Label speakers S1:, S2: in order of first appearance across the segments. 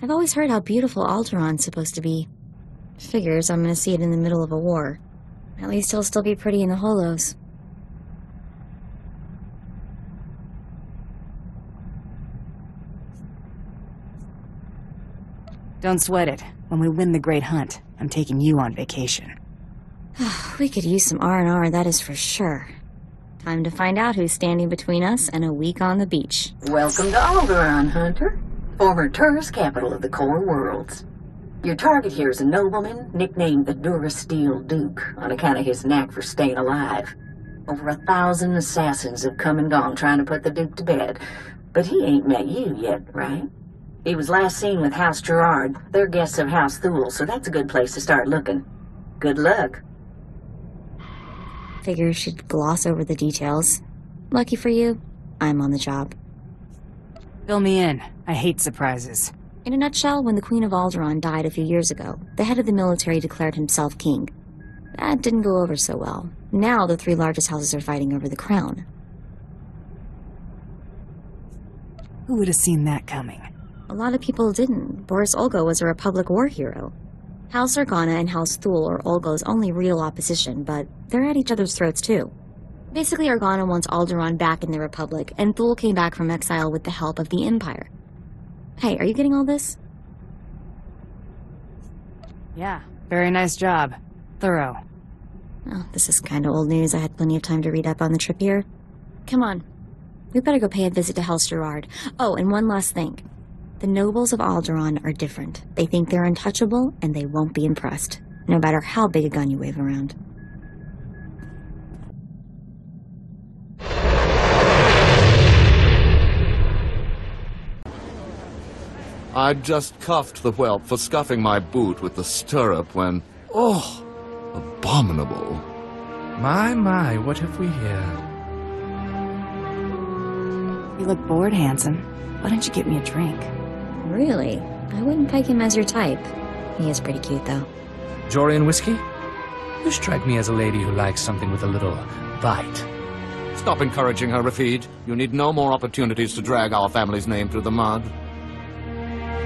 S1: I've always heard how beautiful Alderon's supposed to be. Figures I'm gonna see it in the middle of a war. At least he'll still be pretty in the holos.
S2: Don't sweat it. When we win the Great Hunt, I'm taking you on vacation.
S1: We could use some R&R, that is for sure. Time to find out who's standing between us and a week on the beach.
S3: Welcome to Alderaan, Hunter. Former tourist capital of the core worlds. Your target here is a nobleman nicknamed the Durasteel Duke on account of his knack for staying alive. Over 1,000 assassins have come and gone trying to put the Duke to bed, but he ain't met you yet, right? He was last seen with House Gerard. They're guests of House Thule, so that's a good place to start looking. Good luck.
S1: Figure she'd gloss over the details. Lucky for you, I'm on the job.
S2: Fill me in. I hate surprises.
S1: In a nutshell, when the Queen of Alderaan died a few years ago, the head of the military declared himself king. That didn't go over so well. Now the three largest houses are fighting over the crown.
S2: Who would have seen that coming?
S1: A lot of people didn't. Boris Olga was a Republic war hero. House Organa and House Thule are Olga's only real opposition, but they're at each other's throats too. Basically, Organa wants Alderaan back in the Republic, and Thule came back from exile with the help of the Empire. Hey, are you getting all this?
S2: Yeah, very nice job. Thorough.
S1: Oh, this is kind of old news. I had plenty of time to read up on the trip here. Come on. We better go pay a visit to House Gerard. Oh, and one last thing. The nobles of Alderaan are different. They think they're untouchable, and they won't be impressed, no matter how big a gun you wave around.
S4: I'd just cuffed the whelp for scuffing my boot with the stirrup when... Oh, abominable.
S5: My, what have we here?
S2: You look bored, handsome. Why don't you get me a drink?
S1: Really? I wouldn't peg him as your type. He is pretty cute, though.
S5: Jorian whiskey? You strike me as a lady who likes something with a little bite.
S4: Stop encouraging her, Rafid. You need no more opportunities to drag our family's name through the mud.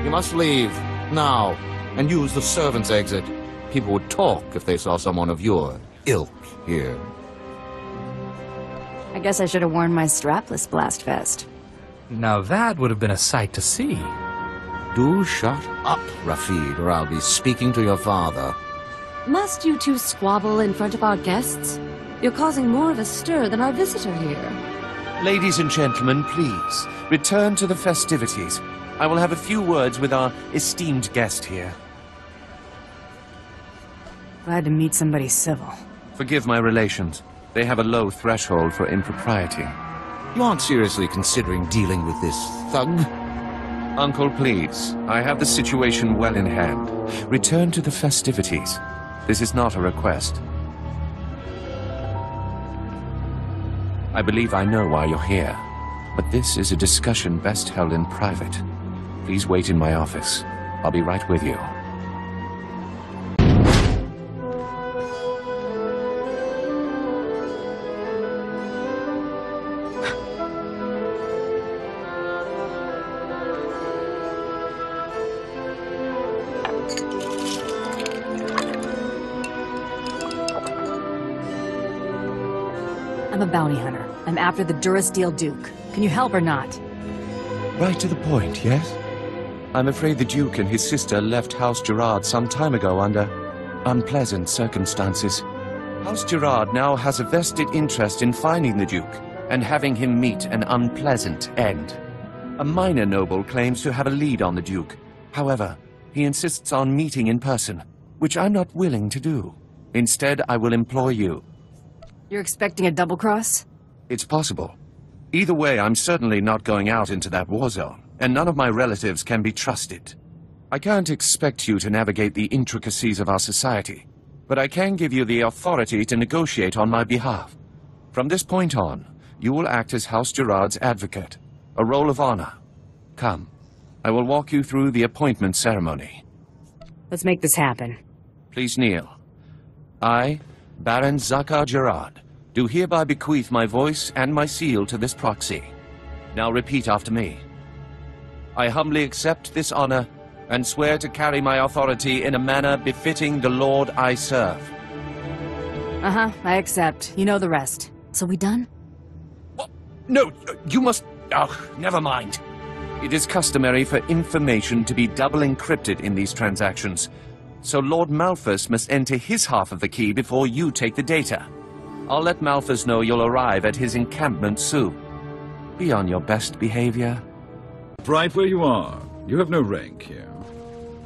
S4: You must leave, now, and use the servants' exit. People would talk if they saw someone of your ilk here.
S2: I guess I should have worn my strapless blast vest.
S5: Now that would have been a sight to see.
S4: Do shut up, Rafid, or I'll be speaking to your father.
S6: Must you two squabble in front of our guests? You're causing more of a stir than our visitor here.
S7: Ladies and gentlemen, please, return to the festivities. I will have a few words with our esteemed guest here.
S2: Glad to meet somebody civil.
S7: Forgive my relations. They have a low threshold for impropriety.
S4: You aren't seriously considering dealing with this thug?
S7: Uncle, please. I have the situation well in hand. Return to the festivities. This is not a request. I believe I know why you're here, but this is a discussion best held in private. Please wait in my office. I'll be right with you.
S2: I'm a bounty hunter. I'm after the Durasteel Duke. Can you help or not?
S7: Right to the point, yes? I'm afraid the Duke and his sister left House Gerard some time ago under unpleasant circumstances. House Gerard now has a vested interest in finding the Duke and having him meet an unpleasant end. A minor noble claims to have a lead on the Duke. However, he insists on meeting in person, which I'm not willing to do. Instead, I will employ you.
S2: You're expecting a double cross?
S7: It's possible. Either way, I'm certainly not going out into that war zone, and none of my relatives can be trusted. I can't expect you to navigate the intricacies of our society, but I can give you the authority to negotiate on my behalf. From this point on, you will act as House Gerard's advocate, a role of honor. Come, I will walk you through the appointment ceremony.
S2: Let's make this happen.
S7: Please kneel. I, Baron Zakar Gerard, do hereby bequeath my voice and my seal to this proxy. Now repeat after me. I humbly accept this honor and swear to carry my authority in a manner befitting the Lord I serve.
S2: Uh-huh, I accept. You know the rest. So we done?
S7: What? No, you must... Oh, never mind. It is customary for information to be double encrypted in these transactions, so Lord Malthus must enter his half of the key before you take the data. I'll let Malthus know you'll arrive at his encampment soon. Be on your best behavior.
S8: Right where you are. You have no rank here.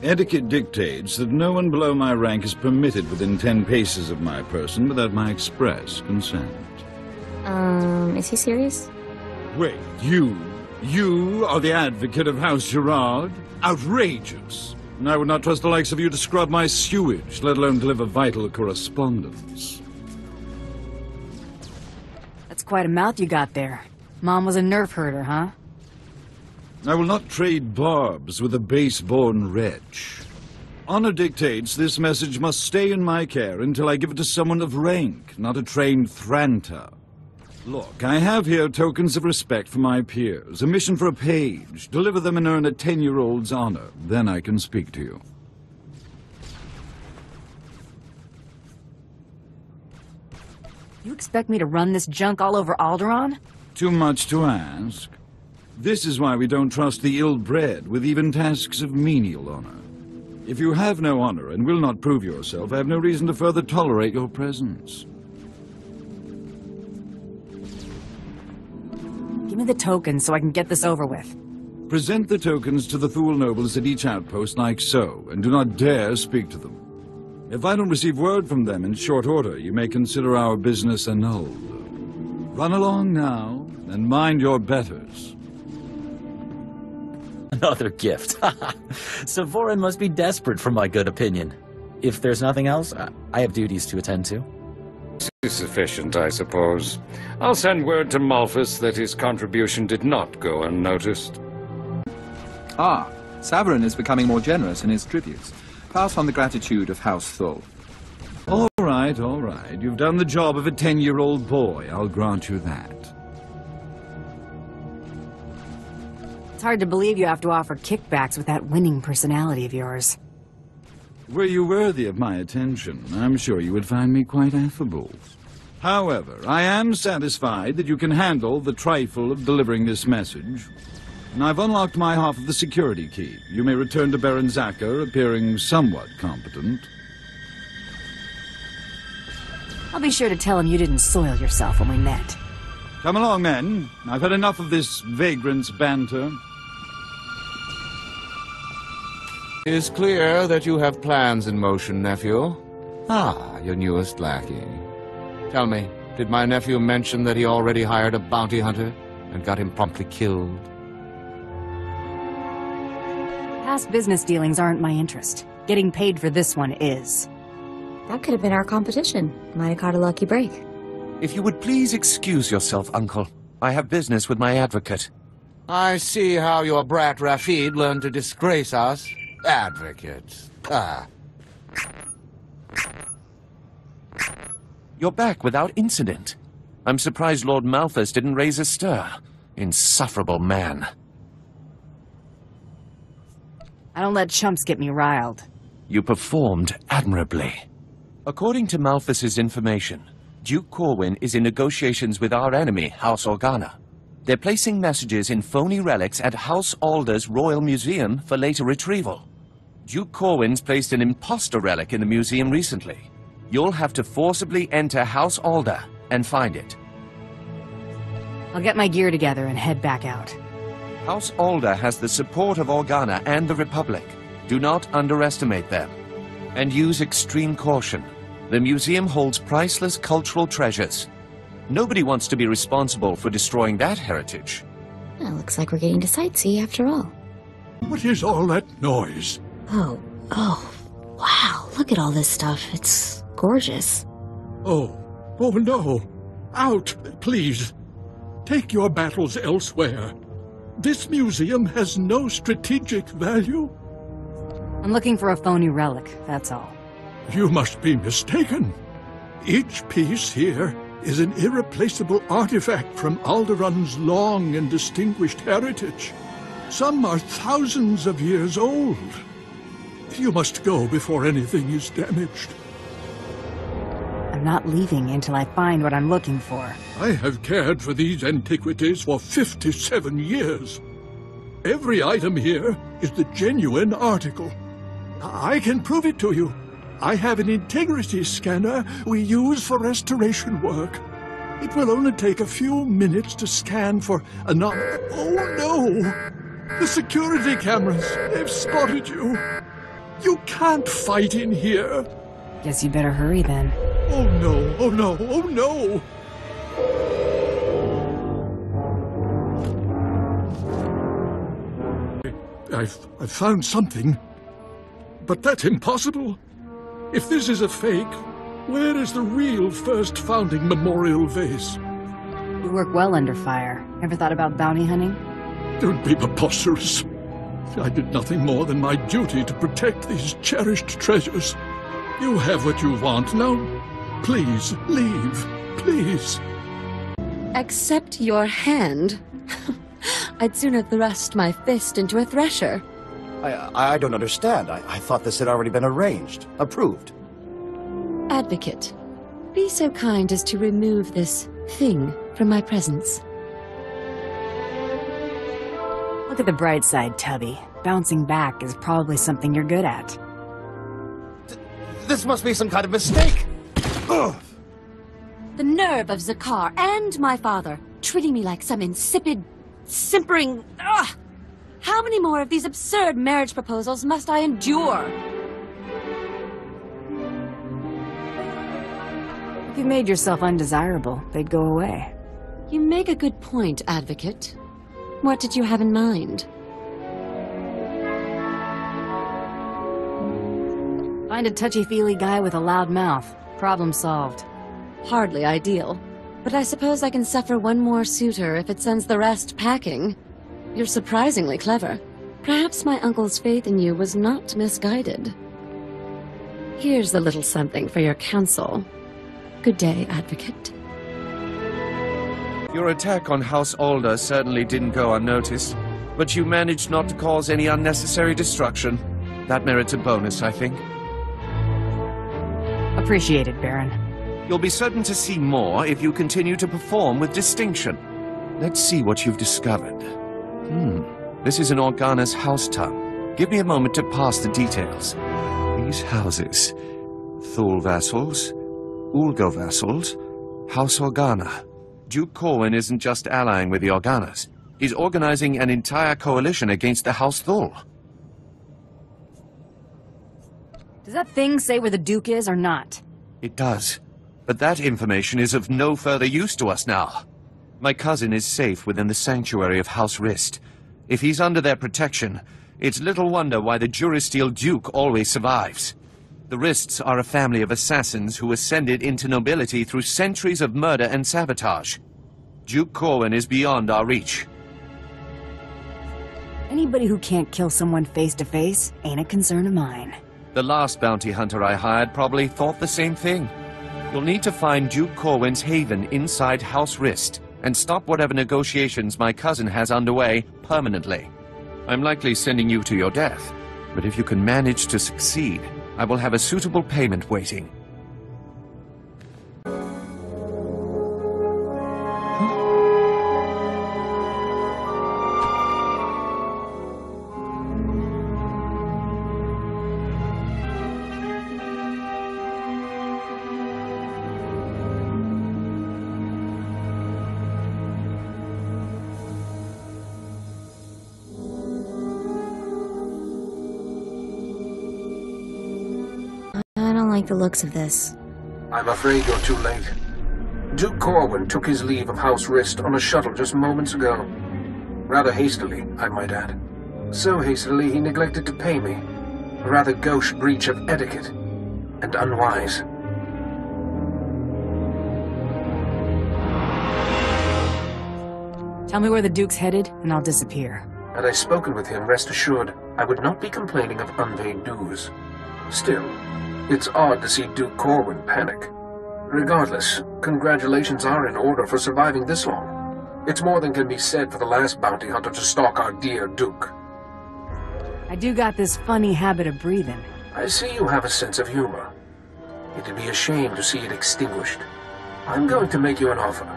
S8: Etiquette dictates that no one below my rank is permitted within 10 paces of my person without my express consent.
S1: Is he serious?
S8: Wait, you are the advocate of House Gerard? Outrageous! And I would not trust the likes of you to scrub my sewage, let alone deliver vital correspondence.
S2: That's quite a mouth you got there. Mom was a nerf herder, huh?
S8: I will not trade barbs with a base-born wretch. Honor dictates this message must stay in my care until I give it to someone of rank, not a trained Thranter. Look, I have here tokens of respect for my peers, a mission for a page. Deliver them and earn a 10-year-old's honor. Then I can speak to you.
S2: You expect me to run this junk all over Alderaan?
S8: Too much to ask. This is why we don't trust the ill-bred with even tasks of menial honor. If you have no honor and will not prove yourself, I have no reason to further tolerate your presence.
S2: Give me the tokens so I can get this over with.
S8: Present the tokens to the Thule nobles at each outpost like so, and do not dare speak to them. If I don't receive word from them in short order, you may consider our business annulled. Run along now, and mind your betters.
S9: Another gift. Savorin must be desperate for my good opinion. If there's nothing else, I have duties to attend to.
S10: Sufficient, I suppose. I'll send word to Malthus that his contribution did not go unnoticed.
S11: Ah, Savarin is becoming more generous in his tributes. Pass on the gratitude of House Thule.
S8: All right, all right. You've done the job of a 10-year-old boy. I'll grant you that.
S2: It's hard to believe you have to offer kickbacks with that winning personality of yours.
S8: Were you worthy of my attention, I'm sure you would find me quite affable. However, I am satisfied that you can handle the trifle of delivering this message. And I've unlocked my half of the security key. You may return to Baron Zacher, appearing somewhat competent.
S2: I'll be sure to tell him you didn't soil yourself when we met.
S8: Come along, men. I've had enough of this vagrant's banter.
S4: It is clear that you have plans in motion, nephew. Ah, your newest lackey. Tell me, did my nephew mention that he already hired a bounty hunter and got him promptly killed?
S2: Past business dealings aren't my interest. Getting paid for this one is.
S1: That could have been our competition. Might have caught a lucky break.
S7: If you would please excuse yourself, Uncle. I have business with my advocate.
S4: I see how your brat Rafid learned to disgrace us. Advocate. Ah.
S7: You're back without incident. I'm surprised Lord Malthus didn't raise a stir. Insufferable man.
S2: I don't let chumps get me riled.
S7: You performed admirably. According to Malthus's information, Duke Corwin is in negotiations with our enemy, House Organa. They're placing messages in phony relics at House Alder's Royal Museum for later retrieval. Duke Corwin's placed an imposter relic in the museum recently. You'll have to forcibly enter House Alder and find it.
S2: I'll get my gear together and head back out.
S7: House Alder has the support of Organa and the Republic. Do not underestimate them. And use extreme caution. The museum holds priceless cultural treasures. Nobody wants to be responsible for destroying that heritage.
S1: Well, looks like we're getting to sightsee after all.
S12: What is all that noise?
S1: Oh, wow, look at all this stuff. It's gorgeous.
S12: Oh no. Out, please. Take your battles elsewhere. This museum has no strategic value.
S2: I'm looking for a phony relic, that's all.
S12: You must be mistaken. Each piece here is an irreplaceable artifact from Alderaan's long and distinguished heritage. Some are thousands of years old. You must go before anything is damaged.
S2: I'm not leaving until I find what I'm looking for.
S12: I have cared for these antiquities for 57 years. Every item here is the genuine article. I can prove it to you. I have an integrity scanner we use for restoration work. It will only take a few minutes to scan for anomaly. Oh no! The security cameras, they've spotted you. You can't fight in here.
S2: Guess you better hurry then.
S12: Oh no, oh no, oh no! I've found something. But that's impossible. If this is a fake, where is the real first founding memorial vase?
S2: You work well under fire. Ever thought about bounty hunting?
S12: Don't be preposterous. I did nothing more than my duty to protect these cherished treasures. You have what you want. Now, please, leave. Please.
S6: Accept your hand? I'd sooner thrust my fist into a thresher.
S13: I don't understand. I thought this had already been arranged, approved.
S6: Advocate, be so kind as to remove this thing from my presence.
S2: Look at the bright side, Tubby. Bouncing back is probably something you're good at.
S13: This must be some kind of mistake! Ugh.
S6: The nerve of SWTOR and my father treating me like some insipid, simpering... Ugh! How many more of these absurd marriage proposals must I endure?
S2: If you made yourself undesirable, they'd go away.
S6: You make a good point, Advocate. What did you have in mind?
S2: Find a touchy-feely guy with a loud mouth. Problem solved.
S6: Hardly ideal. But I suppose I can suffer one more suitor if it sends the rest packing. You're surprisingly clever. Perhaps my uncle's faith in you was not misguided. Here's a little something for your counsel. Good day, Advocate.
S7: Your attack on House Alder certainly didn't go unnoticed, but you managed not to cause any unnecessary destruction. That merits a bonus, I think.
S2: Appreciate it, Baron.
S7: You'll be certain to see more if you continue to perform with distinction. Let's see what you've discovered. This is an Organa's house tongue. Give me a moment to pass the details. These houses. Thule vassals, Ulgo vassals, House Organa. Duke Corwin isn't just allying with the Organas. He's organizing an entire coalition against the House Thule.
S2: Does that thing say where the Duke is or not?
S7: It does. But that information is of no further use to us now. My cousin is safe within the sanctuary of House Rist. If he's under their protection, it's little wonder why the Durasteel Duke always survives. The Rists are a family of assassins who ascended into nobility through centuries of murder and sabotage. Duke Corwin is beyond our reach.
S2: Anybody who can't kill someone face-to-face ain't a concern of mine.
S7: The last bounty hunter I hired probably thought the same thing. You'll need to find Duke Corwin's haven inside House Rist and stop whatever negotiations my cousin has underway permanently. I'm likely sending you to your death, but if you can manage to succeed, I will have a suitable payment waiting.
S1: I don't like the looks of this.
S14: I'm afraid you're too late. Duke Corwin took his leave of House Rist on a shuttle just moments ago. Rather hastily, I might add. So hastily he neglected to pay me. A rather gauche breach of etiquette. And unwise.
S2: Tell me where the Duke's headed, and I'll disappear.
S14: Had I spoken with him, rest assured, I would not be complaining of unpaid dues. Still, it's odd to see Duke Corwin panic. Regardless, congratulations are in order for surviving this long. It's more than can be said for the last bounty hunter to stalk our dear Duke.
S2: I do got this funny habit of breathing.
S14: I see you have a sense of humor. It'd be a shame to see it extinguished. I'm going to make you an offer,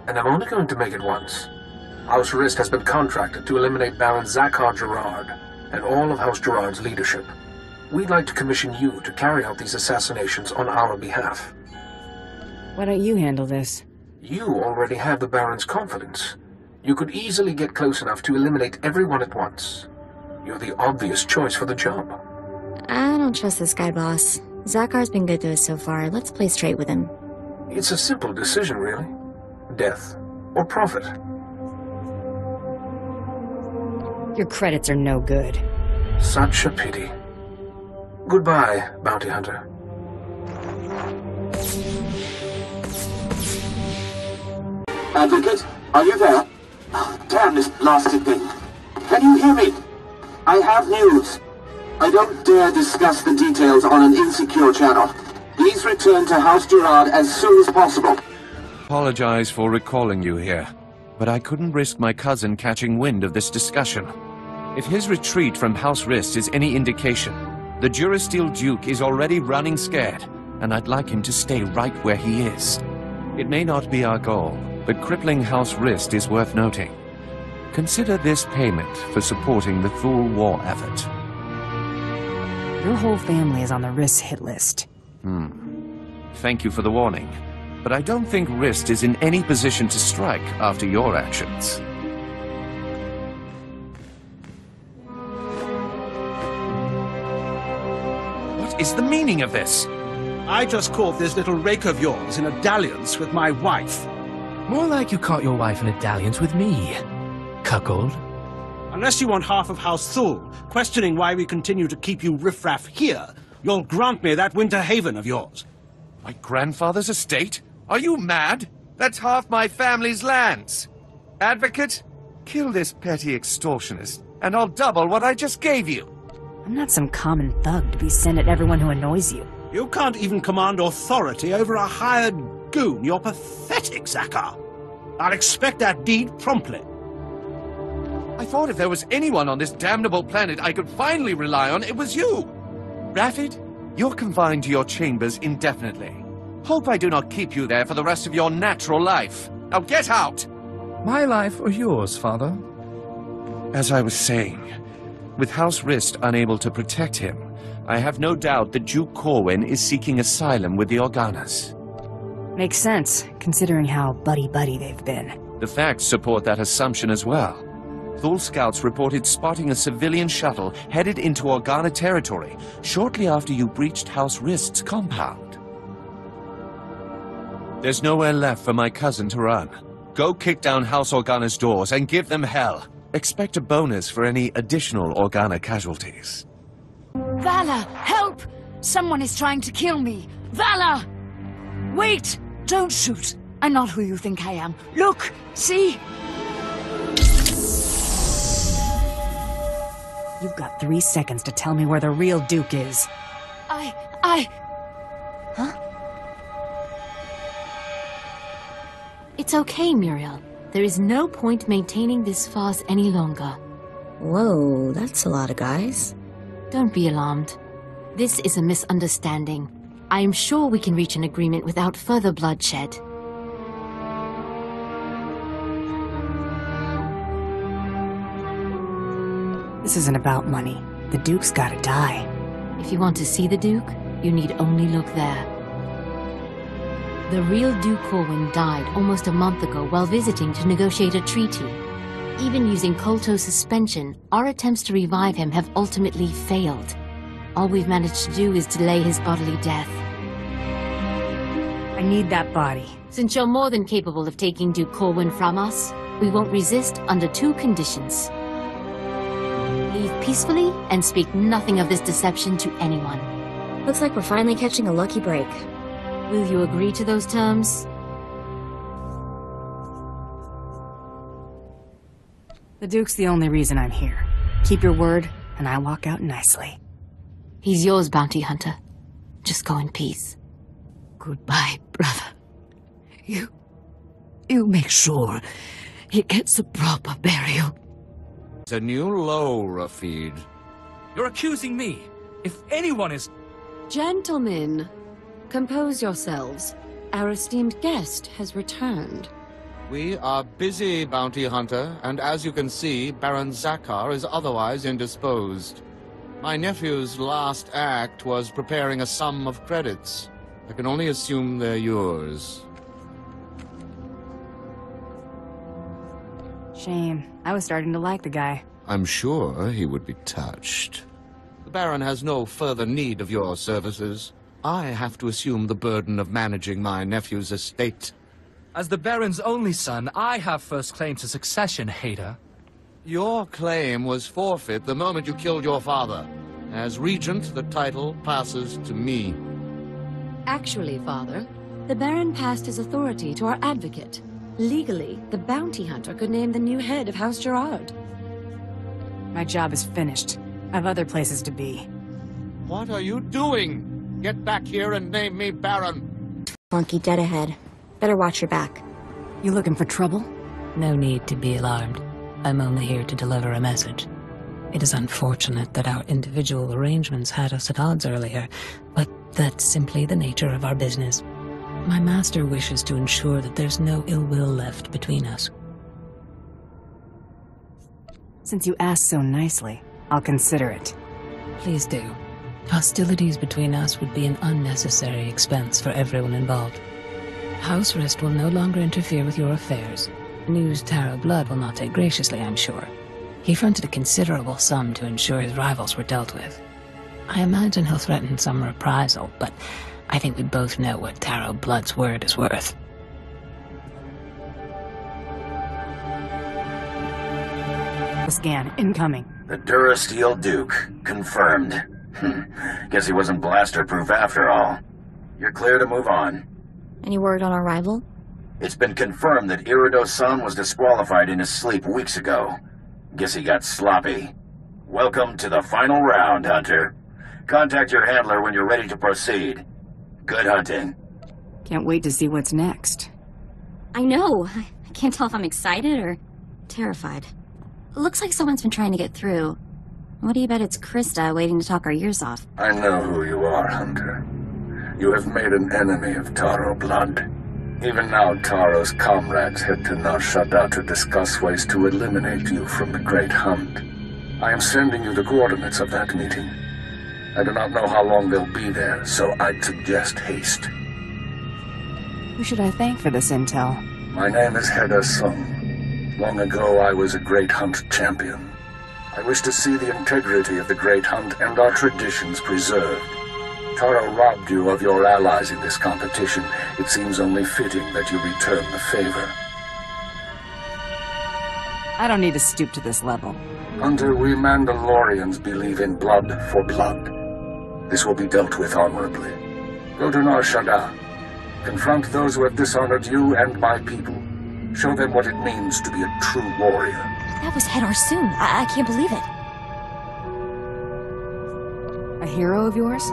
S14: and I'm only going to make it once. House Rist has been contracted to eliminate Baron Zakhar Gerard and all of House Gerard's leadership. We'd like to commission you to carry out these assassinations on our behalf.
S2: Why don't you handle this?
S14: You already have the Baron's confidence. You could easily get close enough to eliminate everyone at once. You're the obvious choice for the job.
S1: I don't trust this guy, boss. Zakhar's been good to us so far. Let's play straight with him.
S14: It's a simple decision, really. Death or profit.
S2: Your credits are no good.
S14: Such a pity. Goodbye, bounty hunter.
S15: Advocate, are you there? Oh, damn this blasted thing. Can you hear me? I have news. I don't dare discuss the details on an insecure channel. Please return to House Gerard as soon as possible.
S7: Apologize for recalling you here, but I couldn't risk my cousin catching wind of this discussion. If his retreat from House Rist is any indication, the Durasteel Duke is already running scared, and I'd like him to stay right where he is. It may not be our goal, but crippling House Rist is worth noting. Consider this payment for supporting the Thule war effort.
S2: Your whole family is on the Rist hit list.
S7: Thank you for the warning, but I don't think Rist is in any position to strike after your actions. What is the meaning of this?
S16: I just caught this little rake of yours in a dalliance with my wife.
S5: More like you caught your wife in a dalliance with me, cuckold.
S16: Unless you want half of House Thule questioning why we continue to keep you riffraff here, you'll grant me that winter haven of yours.
S7: My grandfather's estate? Are you mad? That's half my family's lands. Advocate, kill this petty extortionist, and I'll double what I just gave you.
S2: I'm not some common thug to be sent at everyone who annoys you.
S16: You can't even command authority over a hired goon. You're pathetic, Zakhar. I'll expect that deed promptly.
S7: I thought if there was anyone on this damnable planet I could finally rely on, it was you. Raffid, you're confined to your chambers indefinitely. Hope I do not keep you there for the rest of your natural life. Now get out!
S5: My life or yours, Father?
S7: As I was saying, with House Rist unable to protect him, I have no doubt that Duke Corwin is seeking asylum with the Organas.
S2: Makes sense, considering how buddy-buddy they've been.
S7: The facts support that assumption as well. Thule scouts reported spotting a civilian shuttle headed into Organa territory shortly after you breached House Rist's compound. There's nowhere left for my cousin to run. Go kick down House Organa's doors and give them hell. Expect a bonus for any additional Organa casualties.
S17: Valor, help! Someone is trying to kill me. Valor! Wait! Don't shoot. I'm not who you think I am. Look! See?
S2: You've got 3 seconds to tell me where the real Duke is.
S1: Huh? It's okay, Muriel. There is no point maintaining this farce any longer. Whoa, that's a lot of guys. Don't be alarmed. This is a misunderstanding. I am sure we can reach an agreement without further bloodshed.
S2: This isn't about money. The Duke's gotta die.
S1: If you want to see the Duke, you need only look there. The real Duke Corwin died almost a month ago while visiting to negotiate a treaty. Even using Kolto suspension, our attempts to revive him have ultimately failed. All we've managed to do is delay his bodily death.
S2: I need that body.
S1: Since you're more than capable of taking Duke Corwin from us, we won't resist under 2 conditions. Leave peacefully and speak nothing of this deception to anyone. Looks like we're finally catching a lucky break. Will you agree to those terms?
S2: The Duke's the only reason I'm here. Keep your word, and I walk out nicely.
S1: He's yours, bounty hunter. Just go in peace.
S17: Goodbye, brother. You make sure he gets a proper burial.
S4: It's a new low, Rafid.
S5: You're accusing me. If anyone is...
S6: Gentlemen, compose yourselves. Our esteemed guest has returned.
S4: We are busy, Bounty Hunter, and as you can see, Baron Zakar is otherwise indisposed. My nephew's last act was preparing a sum of credits. I can only assume they're yours.
S2: Shame. I was starting to like the guy.
S4: I'm sure he would be touched. The Baron has no further need of your services. I have to assume the burden of managing my nephew's estate.
S5: As the Baron's only son, I have first claim to succession, Hader.
S4: Your claim was forfeit the moment you killed your father. As Regent, the title passes to me.
S6: Actually, Father, the Baron passed his authority to our advocate. Legally, the Bounty Hunter could name the new head of House Gerard.
S2: My job is finished. I have other places to be.
S4: What are you doing? Get back here and name me Baron.
S1: Monkey dead ahead. Better watch your back.
S2: You looking for trouble?
S18: No need to be alarmed. I'm only here to deliver a message. It is unfortunate that our individual arrangements had us at odds earlier, but that's simply the nature of our business. My master wishes to ensure that there's no ill will left between us.
S2: Since you asked so nicely, I'll consider it.
S18: Please do. Hostilities between us would be an unnecessary expense for everyone involved. House Rist will no longer interfere with your affairs. News Taro Blood will not take graciously, I'm sure. He fronted a considerable sum to ensure his rivals were dealt with. I imagine he'll threaten some reprisal, but I think we both know what Taro Blood's word is worth.
S2: The scan, incoming.
S19: The Durasteel Duke, confirmed. Guess he wasn't blaster-proof after all. You're clear to move on.
S1: Any word on our rival?
S19: It's been confirmed that Irido-san was disqualified in his sleep weeks ago. Guess he got sloppy. Welcome to the final round, Hunter. Contact your handler when you're ready to proceed. Good hunting.
S2: Can't wait to see what's next.
S1: I know. I can't tell if I'm excited or terrified. Looks like someone's been trying to get through. What do you bet it's Krista waiting to talk our ears off?
S14: I know who you are, Hunter. You have made an enemy of Taro Blood. Even now, Taro's comrades head to Nar Shaddaa to discuss ways to eliminate you from the Great Hunt. I am sending you the coordinates of that meeting. I do not know how long they'll be there, so I'd suggest haste.
S2: Who should I thank for this intel?
S14: My name is Heda Sung. Long ago, I was a Great Hunt champion. I wish to see the integrity of the Great Hunt and our traditions preserved. Taro robbed you of your allies in this competition. It seems only fitting that you return the favor.
S2: I don't need to stoop to this level.
S14: Hunter, we Mandalorians believe in blood for blood. This will be dealt with honorably. Go to Nar Shaddaa. Confront those who have dishonored you and my people. Show them what it means to be a true warrior.
S1: That was Hedar Soon. I can't believe it.
S2: A hero of yours?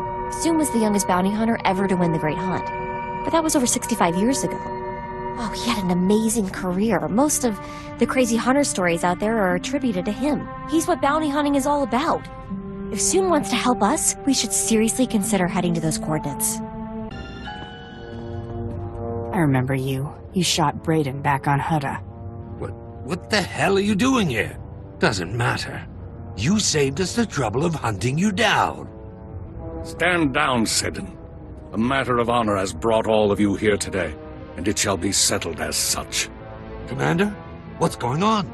S1: Soon was the youngest bounty hunter ever to win the Great Hunt. But that was over 65 years ago. Oh, he had an amazing career. Most of the crazy hunter stories out there are attributed to him. He's what bounty hunting is all about. If Soon wants to help us, we should seriously consider heading to those coordinates.
S2: I remember you. You shot Brayden back on Hutta.
S20: What the hell are you doing here? Doesn't matter. You saved us the trouble of hunting you down.
S8: Stand down, Seddon. A matter of honor has brought all of you here today, and it shall be settled as such.
S20: Commander, what's going on?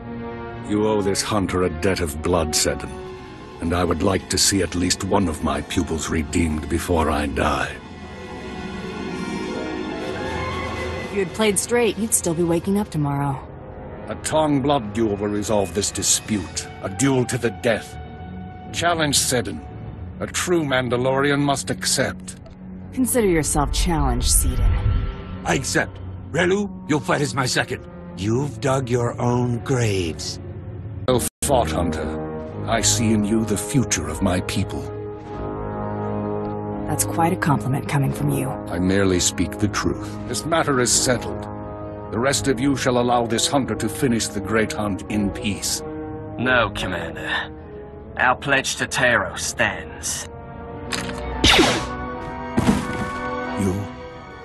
S8: You owe this hunter a debt of blood, Seddon, and I would like to see at least one of my pupils redeemed before I die.
S2: If you had played straight, you'd still be waking up tomorrow.
S8: A Tong blood duel will resolve this dispute, a duel to the death. Challenge Seddon. A true Mandalorian must accept.
S2: Consider yourself challenged, Seddon.
S20: I accept. Relu, you'll fight as my second. You've dug your own graves.
S8: Well fought, Hunter. I see in you the future of my people.
S2: That's quite a compliment coming from you.
S8: I merely speak the truth. This matter is settled. The rest of you shall allow this hunter to finish the Great Hunt in peace.
S21: No, Commander. Our pledge to Taro stands.
S20: You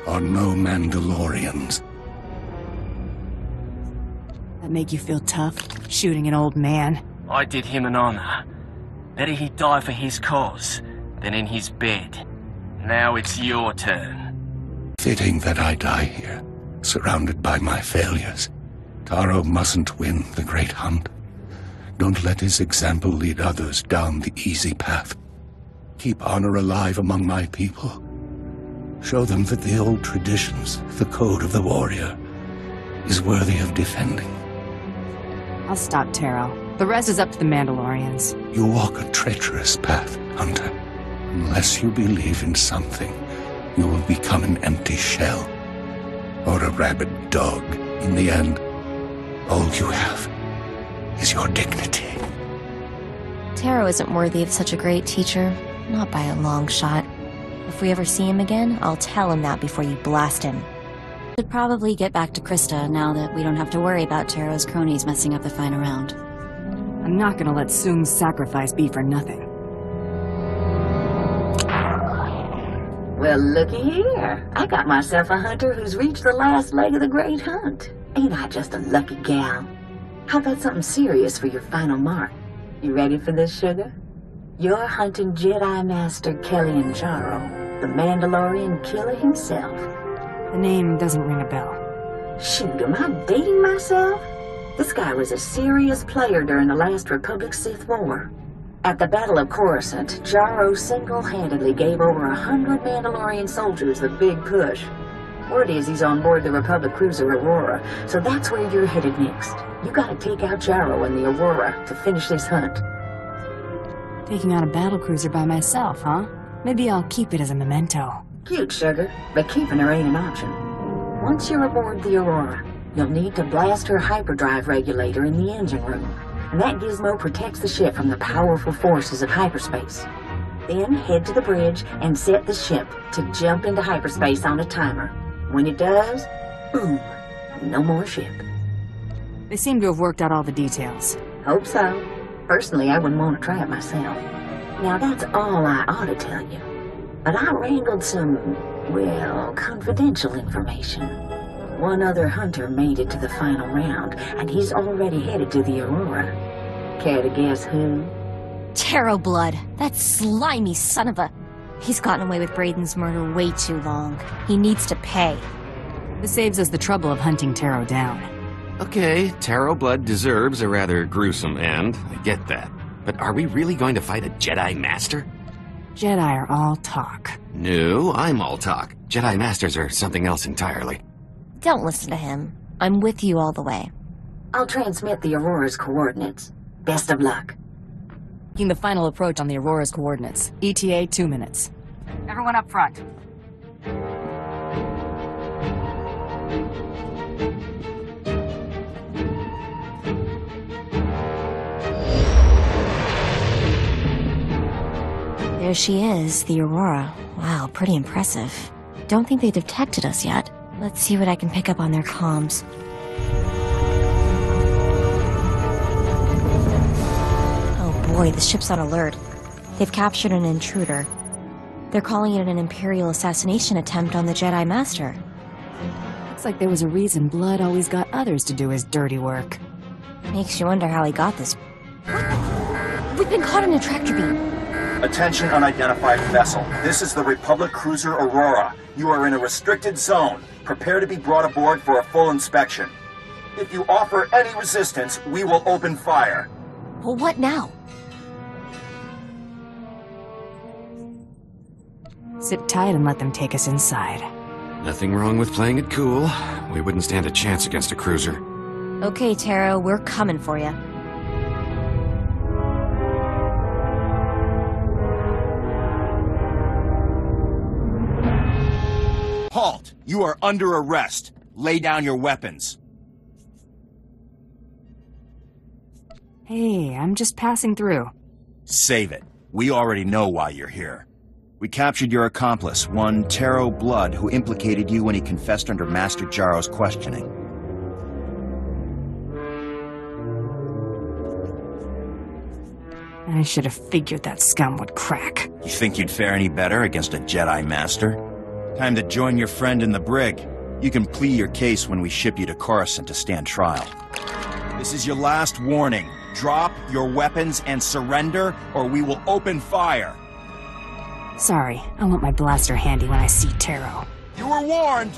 S20: are no Mandalorians.
S2: That make you feel tough, shooting an old man?
S21: I did him an honor. Better he die for his cause than in his bed. Now it's your turn.
S20: Fitting that I die here, surrounded by my failures. Taro mustn't win the great hunt. Don't let his example lead others down the easy path. Keep honor alive among my people. Show them that the old traditions, the code of the warrior, is worthy of defending.
S2: I'll stop Taro. The rest is up to the Mandalorians.
S20: You walk a treacherous path, Hunter. Unless you believe in something, you will become an empty shell. Or a rabid dog. In the end, all you have is your dignity.
S1: Taro isn't worthy of such a great teacher. Not by a long shot. If we ever see him again, I'll tell him that before you blast him. Should probably get back to Krista now that we don't have to worry about Taro's cronies messing up the final round.
S2: I'm not gonna let Soong's sacrifice be for nothing.
S3: Well, looky here. I got myself a hunter who's reached the last leg of the great hunt. Ain't I just a lucky gal? How about something serious for your final mark? You ready for this, sugar? You're hunting Jedi Master Kellyan Jaro, the Mandalorian killer himself.
S2: The name doesn't ring a bell.
S3: Shoot, am I dating myself? This guy was a serious player during the last Republic Sith War. At the Battle of Coruscant, Jaro single-handedly gave over 100 Mandalorian soldiers the big push. Word is he's on board the Republic cruiser Aurora, so that's where you're headed next. You gotta take out Jaro and the Aurora to finish this hunt.
S2: Taking out a battlecruiser by myself, huh? Maybe I'll keep it as a memento.
S3: Cute, sugar, but keeping her ain't an option. Once you're aboard the Aurora, you'll need to blast her hyperdrive regulator in the engine room, and that gizmo protects the ship from the powerful forces of hyperspace. Then head to the bridge and set the ship to jump into hyperspace on a timer. When it does, boom, no more ship.
S2: They seem to have worked out all the details.
S3: Hope so. Personally, I wouldn't want to try it myself. Now, that's all I ought to tell you. But I wrangled some, well, confidential information. One other hunter made it to the final round, and he's already headed to the Aurora. Care to guess who?
S1: Taro Blood. That slimy son of a... He's gotten away with Brayden's murder way too long. He needs to pay.
S2: This saves us the trouble of hunting Taro down.
S22: Okay, Taro Blood deserves a rather gruesome end. I get that. But are we really going to fight a Jedi Master?
S2: Jedi are all talk.
S22: No, I'm all talk. Jedi Masters are something else entirely.
S1: Don't listen to him. I'm with you all the way.
S3: I'll transmit the Aurora's coordinates. Best of luck.
S2: Making the final approach on the Aurora's coordinates. ETA 2 minutes. Everyone up front.
S1: There she is, the Aurora. Wow, pretty impressive. Don't think they detected us yet. Let's see what I can pick up on their comms. Oh boy, the ship's on alert. They've captured an intruder. They're calling it an Imperial assassination attempt on the Jedi Master.
S2: Looks like there was a reason Blood always got others to do his dirty work.
S1: Makes you wonder how he got this. We've been caught in a tractor beam.
S19: Attention unidentified vessel. This is the Republic cruiser Aurora. You are in a restricted zone. Prepare to be brought aboard for a full inspection. If you offer any resistance, we will open fire.
S1: Well, what now?
S2: Sit tight and let them take us inside.
S22: Nothing wrong with playing it cool. We wouldn't stand a chance against a cruiser.
S1: Okay, Taro, we're coming for you.
S23: Halt! You are under arrest. Lay down your weapons.
S2: Hey, I'm just passing through.
S23: Save it. We already know why you're here. We captured your accomplice, one Taro Blood, who implicated you when he confessed under Master Jaro's questioning.
S2: I should have figured that scum would crack.
S23: You think you'd fare any better against a Jedi Master? Time to join your friend in the brig. You can plead your case when we ship you to Coruscant to stand trial. This is your last warning. Drop your weapons and surrender, or we will open fire.
S2: Sorry, I want my blaster handy when I see Taro.
S23: You were warned!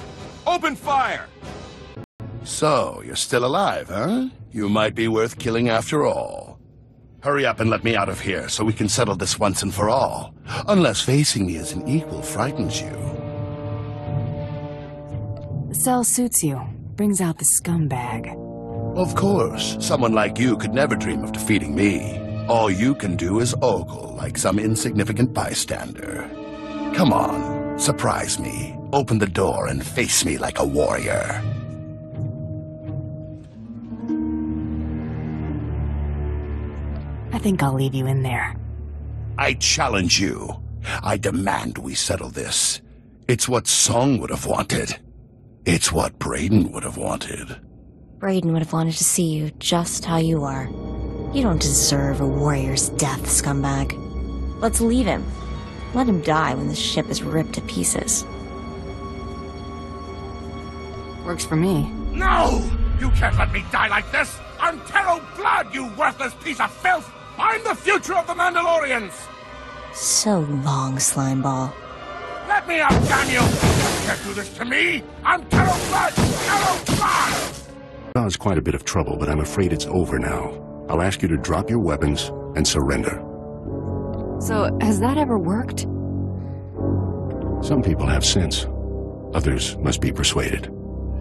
S23: Open fire!
S9: So, you're still alive, huh? You might be worth killing after all. Hurry up and let me out of here so we can settle this once and for all. Unless facing me as an equal frightens you.
S2: The cell suits you. Brings out the scumbag.
S9: Of course. Someone like you could never dream of defeating me. All you can do is ogle like some insignificant bystander. Come on, surprise me. Open the door and face me like a warrior.
S2: I think I'll leave you in there.
S9: I challenge you. I demand we settle this. It's what Song would have wanted. It's what Brayden would have wanted.
S1: Brayden would have wanted to see you just how you are. You don't deserve a warrior's death, scumbag. Let's leave him. Let him die when the ship is ripped to pieces.
S2: Works for me.
S9: No! You can't let me die like this! I'm Taro Blood, you worthless piece of filth! I'm the future of the Mandalorians!
S1: So long, Slimeball.
S9: Let me out, damn you! You can't do this to me! I'm Taro Blood! Taro Blood!
S20: Caused quite a bit of trouble, but I'm afraid it's over now. I'll ask you to drop your weapons and surrender.
S2: So, has that ever worked?
S20: Some people have sense. Others must be persuaded.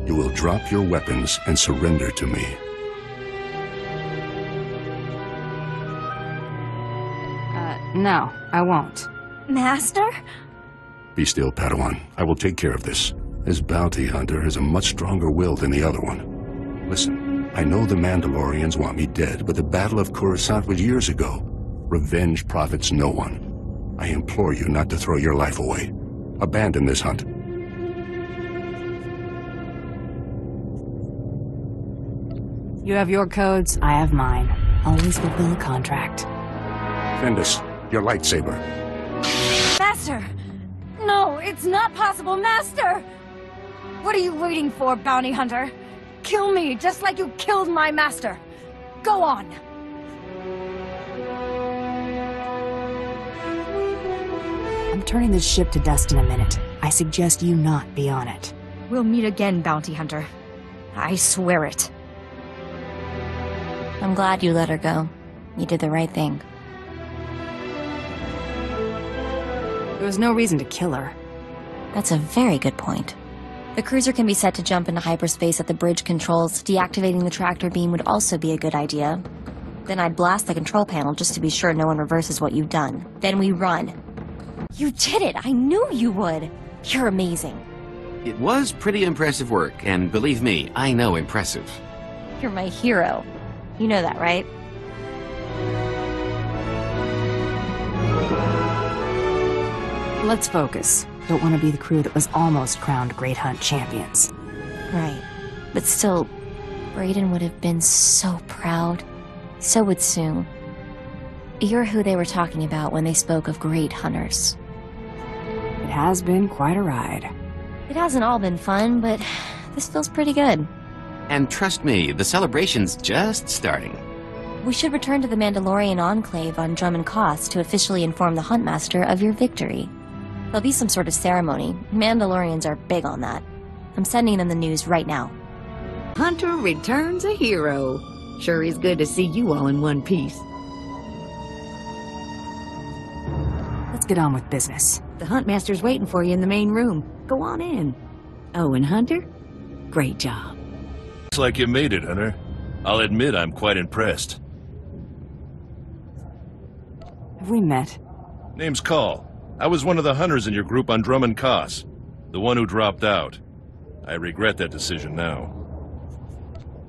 S20: You will drop your weapons and surrender to me.
S2: No, I won't.
S17: Master?
S20: Be still, Padawan. I will take care of this. This bounty hunter has a much stronger will than the other one. Listen, I know the Mandalorians want me dead, but the Battle of Coruscant was years ago. Revenge profits no one. I implore you not to throw your life away. Abandon this hunt.
S2: You have your codes, I have mine. Always fulfill a contract.
S20: Fendus, your lightsaber.
S17: Master! No, it's not possible, Master! What are you waiting for, bounty hunter? Kill me, just like you killed my master. Go on!
S2: I'm turning this ship to dust in a minute. I suggest you not be on it.
S17: We'll meet again, bounty hunter. I swear it.
S1: I'm glad you let her go. You did the right thing.
S2: There was no reason to kill her.
S1: That's a very good point. The cruiser can be set to jump into hyperspace at the bridge controls. Deactivating the tractor beam would also be a good idea. Then I'd blast the control panel just to be sure no one reverses what you've done. Then we run. You did it! I knew you would! You're amazing.
S22: It was pretty impressive work, and believe me, I know impressive.
S1: You're my hero. You know that, right?
S2: Let's focus. Don't want to be the crew that was almost crowned Great Hunt champions.
S1: Right. But still, Brayden would have been so proud. So would Sue. You're who they were talking about when they spoke of great hunters.
S2: It has been quite a ride.
S1: It hasn't all been fun, but this feels pretty good.
S22: And trust me, the celebration's just starting.
S1: We should return to the Mandalorian Enclave on Drummond Koss to officially inform the Huntmaster of your victory. There'll be some sort of ceremony. Mandalorians are big on that. I'm sending them the news right now.
S10: Hunter returns a hero. Sure is good to see you all in one piece.
S2: Let's get on with business.
S10: The Huntmaster's waiting for you in the main room. Go on in. Oh, and Hunter, great job.
S11: Looks like you made it, Hunter. I'll admit I'm quite impressed.
S2: Have we met?
S11: Name's Call. I was one of the hunters in your group on Drummond Koss. The one who dropped out. I regret that decision now.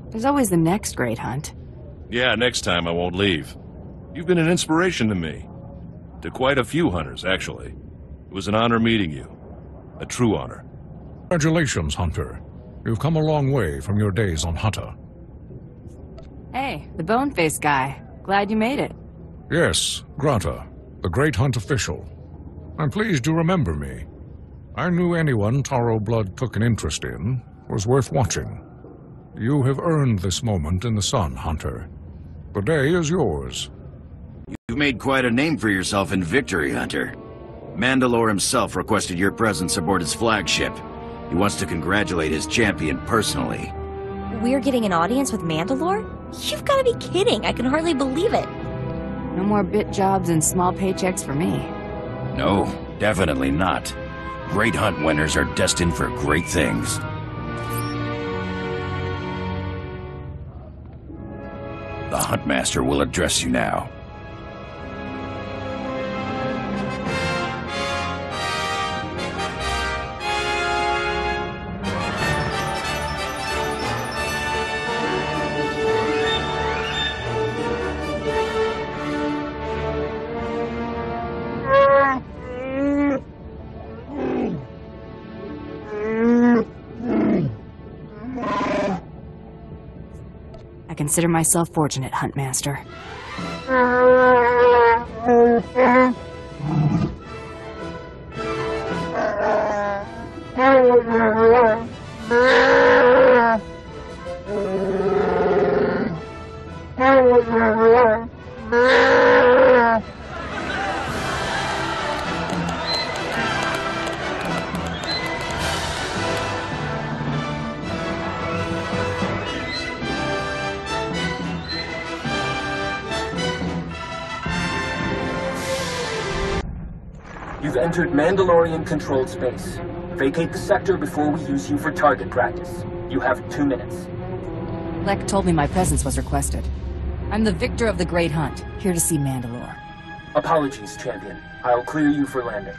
S2: There's always the next great hunt.
S11: Yeah, next time I won't leave. You've been an inspiration to me. To quite a few hunters, actually. It was an honor meeting you. A true honor.
S24: Congratulations, Hunter. You've come a long way from your days on Hutta.
S2: Hey, the bone-faced guy. Glad you made it.
S24: Yes, Grata, the Great Hunt official. I'm pleased you remember me. I knew anyone Taro Blood took an interest in was worth watching. You have earned this moment in the sun, Hunter. The day is yours.
S23: You've made quite a name for yourself in victory, Hunter. Mandalore himself requested your presence aboard his flagship. He wants to congratulate his champion personally.
S1: We're getting an audience with Mandalore? You've got to be kidding. I can hardly believe it.
S2: No more bit jobs and small paychecks for me.
S23: No, definitely not. Great Hunt winners are destined for great things. The Huntmaster will address you now.
S2: I consider myself fortunate, Huntmaster.
S12: You've entered Mandalorian-controlled space. Vacate the sector before we use you for target practice. You have 2 minutes.
S2: Lek told me my presence was requested. I'm the victor of the Great Hunt, here to see Mandalore.
S12: Apologies, champion. I'll clear you for landing.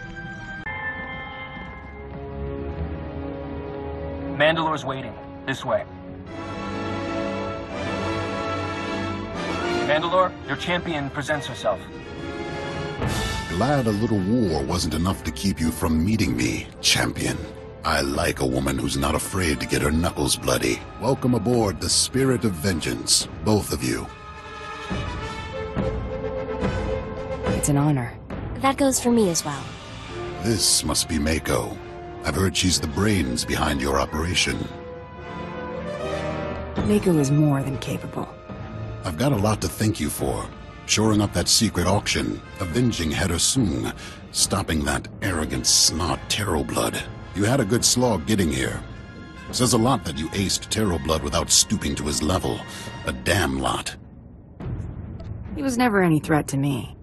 S12: Mandalore's waiting. This way. Mandalore, your champion presents herself.
S20: Glad a little war wasn't enough to keep you from meeting me, champion. I like a woman who's not afraid to get her knuckles bloody. Welcome aboard the Spirit of Vengeance, both of you.
S2: It's an honor.
S1: That goes for me as well.
S20: This must be Mako. I've heard she's the brains behind your operation.
S2: Mako is more than capable.
S20: I've got a lot to thank you for. Shoring up that secret auction, avenging Header Sung, stopping that arrogant snot Terroblood. You had a good slog getting here. Says a lot that you aced Terroblood without stooping to his level. A damn lot.
S2: He was never any threat to me.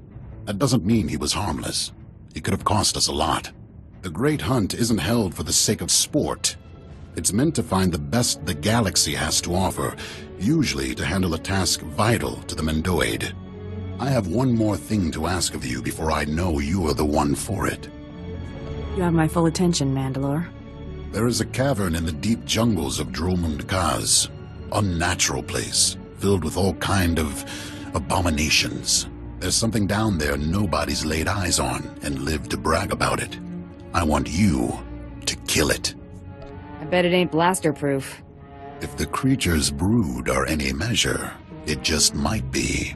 S20: That doesn't mean he was harmless. He could have cost us a lot. The Great Hunt isn't held for the sake of sport. It's meant to find the best the galaxy has to offer, usually to handle a task vital to the Mendoid. I have one more thing to ask of you before I know you are the one for it.
S2: You have my full attention, Mandalore.
S20: There is a cavern in the deep jungles of Dromund Kaz. Unnatural place, filled with all kind of abominations. There's something down there nobody's laid eyes on and lived to brag about it. I want you to kill it.
S2: I bet it ain't blaster-proof.
S20: If the creature's brood are any measure, it just might be.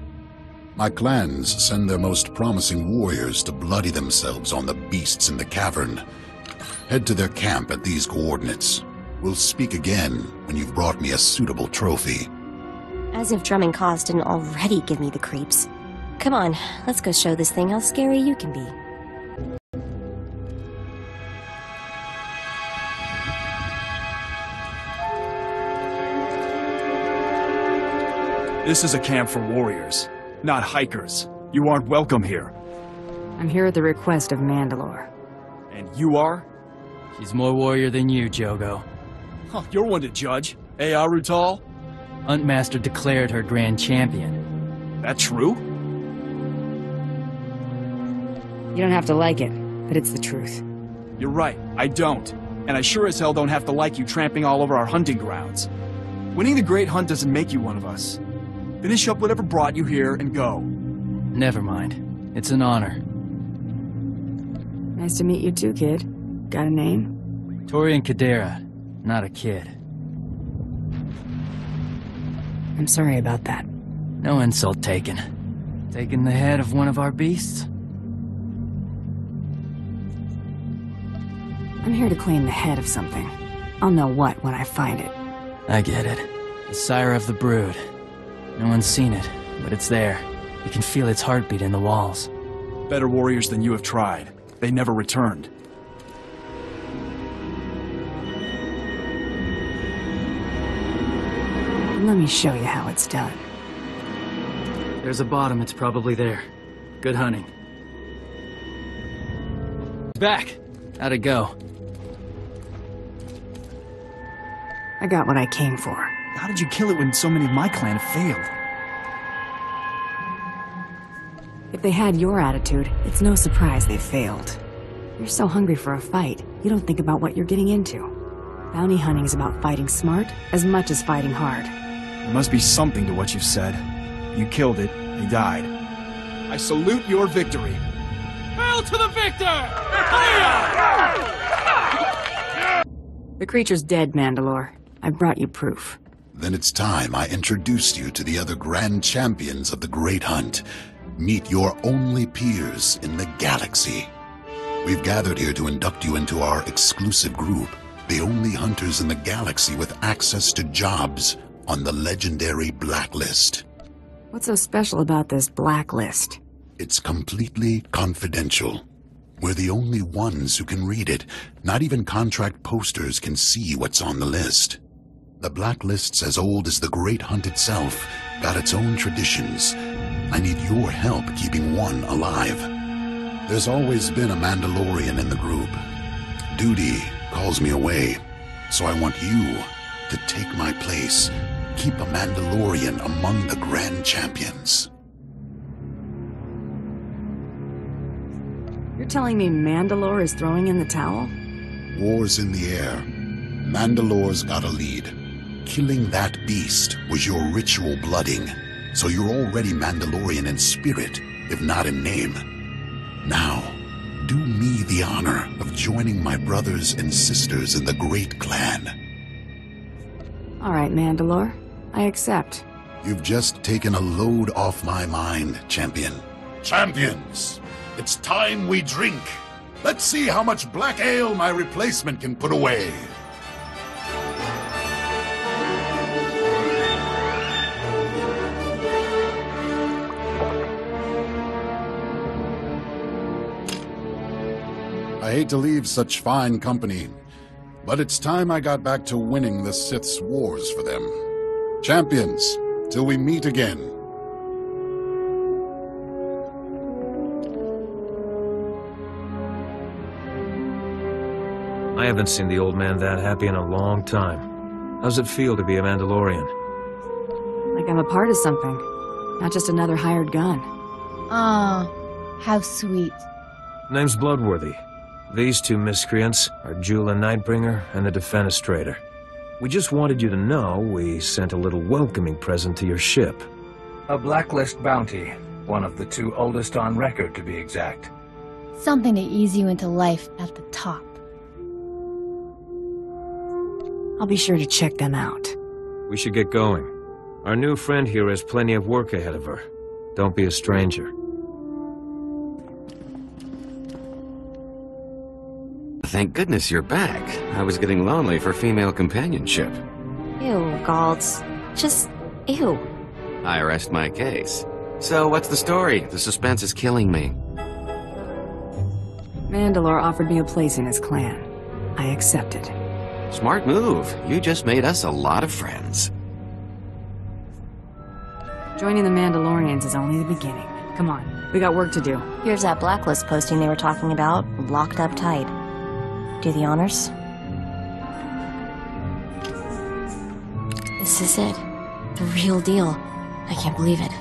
S20: My clans send their most promising warriors to bloody themselves on the beasts in the cavern. Head to their camp at these coordinates. We'll speak again when you've brought me a suitable trophy.
S1: As if drumming cost didn't already give me the creeps. Come on, let's go show this thing how scary you can be.
S13: This is a camp for warriors, not hikers. You aren't welcome here.
S2: I'm here at the request of Mandalore.
S13: And you are?
S15: She's more warrior than you, Jogo.
S13: Huh, you're one to judge. Eh, Arutal?
S15: Huntmaster declared her grand champion.
S13: That true?
S2: You don't have to like it, but it's the truth.
S13: You're right, I don't. And I sure as hell don't have to like you tramping all over our hunting grounds. Winning the Great Hunt doesn't make you one of us. Finish up whatever brought you here and go.
S15: Never mind. It's an honor.
S2: Nice to meet you too, kid. Got a name?
S15: Torian Kadera, not a kid.
S2: I'm sorry about that.
S15: No insult taken. Taking the head of one of our beasts?
S2: I'm here to claim the head of something. I'll know what when I find it.
S15: I get it. The sire of the brood. No one's seen it, but it's there. You can feel its heartbeat in the walls.
S13: Better warriors than you have tried. They never returned.
S2: Let me show you how it's done.
S15: There's a bottom, it's probably there. Good hunting. Back! How'd it go?
S2: I got what I came for.
S13: How did you kill it when so many of my clan have failed?
S2: If they had your attitude, it's no surprise they failed. You're so hungry for a fight, you don't think about what you're getting into. Bounty hunting is about fighting smart as much as fighting hard.
S13: There must be something to what you've said. You killed it, they died. I salute your victory.
S5: Hail to the victor!
S2: The creature's dead, Mandalore. I brought you proof.
S20: Then it's time I introduced you to the other grand champions of the Great Hunt. Meet your only peers in the galaxy. We've gathered here to induct you into our exclusive group, the only hunters in the galaxy with access to jobs on the legendary Blacklist.
S2: What's so special about this Blacklist?
S20: It's completely confidential. We're the only ones who can read it. Not even contract posters can see what's on the list. The Blacklist's as old as the Great Hunt itself, got its own traditions. I need your help keeping one alive. There's always been a Mandalorian in the group. Duty calls me away, so I want you to take my place. Keep a Mandalorian among the grand champions.
S2: You're telling me Mandalore is throwing in the towel?
S20: War's in the air. Mandalore's got a lead. Killing that beast was your ritual blooding, so you're already Mandalorian in spirit, if not in name. Now, do me the honor of joining my brothers and sisters in the Great Clan.
S2: All right, Mandalore. I accept.
S20: You've just taken a load off my mind, champion. Champions, it's time we drink. Let's see how much black ale my replacement can put away. I hate to leave such fine company, but it's time I got back to winning the Sith's wars for them. Champions, till we meet again.
S6: I haven't seen the old man that happy in a long time. How's it feel to be a Mandalorian?
S2: Like I'm a part of something, not just another hired gun.
S17: Ah, how sweet.
S6: Name's Bloodworthy. These two miscreants are Jula Nightbringer and the Defenestrator. We just wanted you to know we sent a little welcoming present to your ship.
S7: A Blacklist bounty. One of the two oldest on record, to be exact.
S17: Something to ease you into life at the top.
S2: I'll be sure to check them out.
S6: We should get going. Our new friend here has plenty of work ahead of her. Don't be a stranger.
S22: Thank goodness you're back. I was getting lonely for female companionship.
S1: Ew, Galds. Just ew.
S22: I rest my case. So, what's the story? The suspense is killing me.
S2: Mandalore offered me a place in his clan. I accepted.
S22: Smart move. You just made us a lot of friends.
S2: Joining the Mandalorians is only the beginning. Come on, we got work to do.
S1: Here's that Blacklist posting they were talking about, locked up tight. Do the honors. This is it. The real deal. I can't believe it.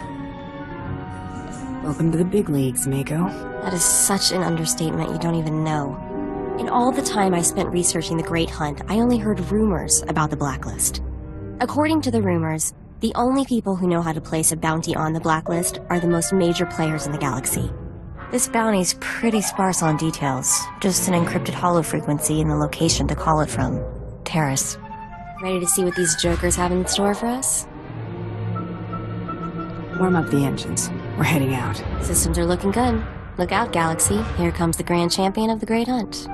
S2: Welcome to the big leagues, Mako.
S1: That is such an understatement you don't even know. In all the time I spent researching the Great Hunt, I only heard rumors about the Blacklist. According to the rumors, the only people who know how to place a bounty on the Blacklist are the most major players in the galaxy. This bounty's pretty sparse on details, just an encrypted holofrequency and the location to call it from. Terrace. Ready to see what these jokers have in store for us?
S2: Warm up the engines. We're heading out.
S1: Systems are looking good. Look out, Galaxy. Here comes the grand champion of the Great Hunt.